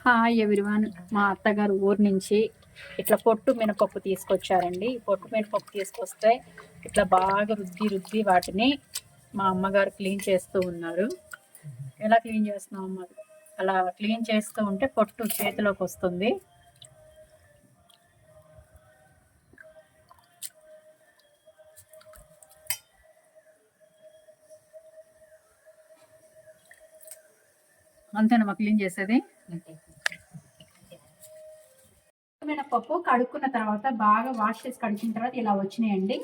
Hi everyone. మా అత్తగారు ఊరు నుంచి ఇట్లా పొట్టు మినపప్పు తీసుకొచ్చారండి. పొట్టు మినపప్పు తీసుకొస్తే ఇట్లా బాగా రుద్ది వాటిని మా అమ్మగారు క్లీన్ చేస్తూ ఉన్నారు. ఎలా క్లీన్ చేస్తున్నాం అమ్మ? అలా క్లీన్ చేస్తూ ఉంటే పొట్టు చేతిలోకి వస్తుంది. అంతేనమ్మా క్లీన్ చేసేది. మినపప్పు కడుక్కున్న తర్వాత బాగా వాష్ చేసి కడుక్కున్న తర్వాత ఇలా వచ్చినాయండి.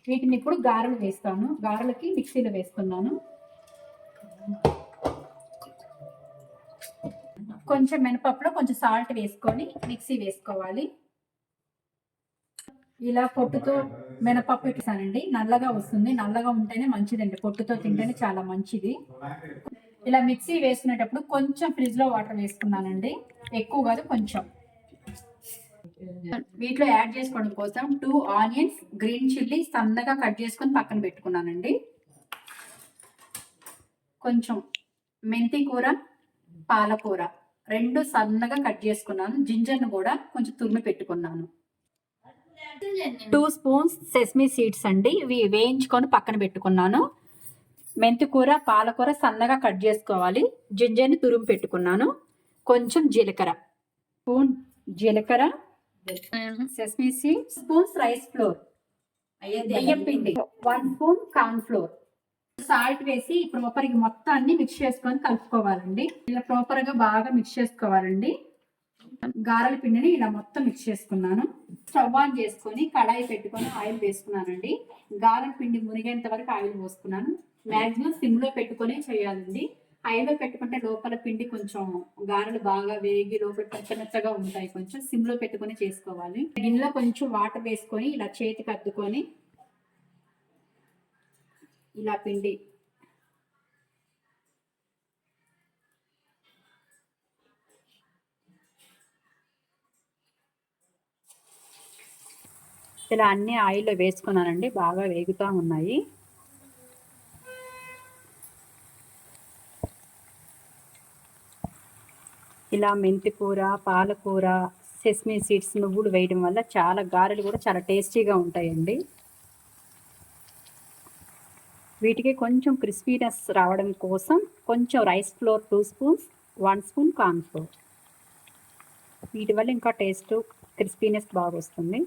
వీటిని ఇప్పుడు గారెలు వేస్తాను. గారెలకి మిక్సీలో వేస్తున్నాను. కొంచెం మినపప్పులో కొంచెం సాల్ట్ వేసుకొని మిక్సీ వేసుకోవాలి. ఇలా పొట్టుతో మినపప్పు ఇట్లానండి, నల్లగా వస్తుంది. నల్లగా ఉంటేనే మంచిదండి, పొట్టుతో తింటేనే చాలా మంచిది. ఇలా మిక్సీ వేసుకునేటప్పుడు కొంచెం ఫ్రిడ్జ్ లో వాటర్ వేసుకున్నానండి, ఎక్కువ కాదు కొంచెం. వీటిలో యాడ్ చేసుకోవడం కోసం 2 ఆనియన్స్, గ్రీన్ చిల్లీ సన్నగా కట్ చేసుకొని పక్కన పెట్టుకున్నానండి. కొంచెం మెంతి కూర, పాలకూర 2 సన్నగా కట్ చేసుకున్నాను. జింజర్ను కూడా కొంచెం తురిమి పెట్టుకున్నాను. 2 స్పూన్స్ సెస్మీ సీడ్స్ అండి, ఇవి వేయించుకొని పక్కన పెట్టుకున్నాను. మెంతి కూర, పాలకూర సన్నగా కట్ చేసుకోవాలి. జింజర్ని తురిమి పెట్టుకున్నాను. కొంచెం జీలకర్ర, స్పూన్ జీలకర్ర, sesame seeds, spoons rice flour, బియ్యం పిండి 1 స్పూన్ కార్న్ ఫ్లోర్, సాల్ట్ వేసి ప్రాపర్గా మొత్తాన్ని మిక్స్ చేసుకొని కలుపుకోవాలండి. ఇలా ప్రాపర్గా బాగా మిక్స్ చేసుకోవాలండి. గారెల పిండిని ఇలా మొత్తం మిక్స్ చేసుకున్నాను. స్టవ్ ఆన్ చేసుకొని కడాయి పెట్టుకొని ఆయిల్ వేసుకున్నానండి. గారెల పిండి మునిగేంత వరకు ఆయిల్ పోసుకున్నాను. మ్యాక్సిమం సిమ్ లో పెట్టుకొని చేయాలండి. హైలో పెట్టుకుంటే లోపల పిండి కొంచెం గారెలు బాగా వేగి లోపల మెత్తగా ఉంటాయి. కొంచెం సిమ్ లో పెట్టుకొని చేసుకోవాలి. గిన్నెలో కొంచెం వాటర్ వేసుకొని ఇలా చేతికి అద్దుకొని ఇలా పిండి ఇలా అన్ని ఆయిల్లో వేసుకున్నానండి. బాగా వేగుతూ ఉన్నాయి. ఇలా మెంతి కూర, పాలకూర, సెస్మీ సీడ్స్, నువ్వులు వేయడం వల్ల చాలా గారెలు కూడా చాలా టేస్టీగా ఉంటాయండి. వీటికి కొంచెం క్రిస్పీనెస్ రావడం కోసం కొంచెం rice flour 2 spoons, 1 spoon corn flour, వీటి వల్ల ఇంకా టేస్ట్ క్రిస్పీనెస్ బాగా వస్తుంది.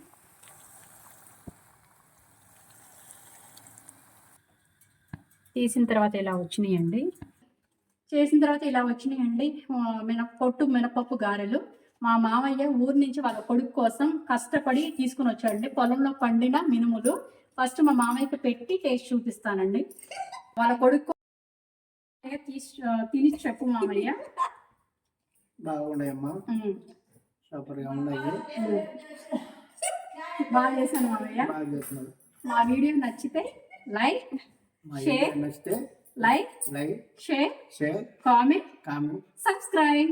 తీసిన తర్వాత ఇలా వచ్చినాయండి. చేసిన తర్వాత ఇలా వచ్చినాయండి మినపప్పు గారెలు. మా మామయ్య ఊరు నుంచి వాళ్ళ కొడుకు కోసం కష్టపడి తీసుకుని వచ్చాడండి. పొలంలో పండిన మినుములు. ఫస్ట్ మా మామయ్యకి పెట్టి టేస్ట్ చూపిస్తానండి. వాళ్ళ కొడుకు తిని చెప్పు మామయ్య. బాగున్నాయమ్మా, సూపర్గా ఉన్నాయి. బాగా చేశాను మామయ్య. మా వీడియో నచ్చితే like, share, like, share, comment, subscribe.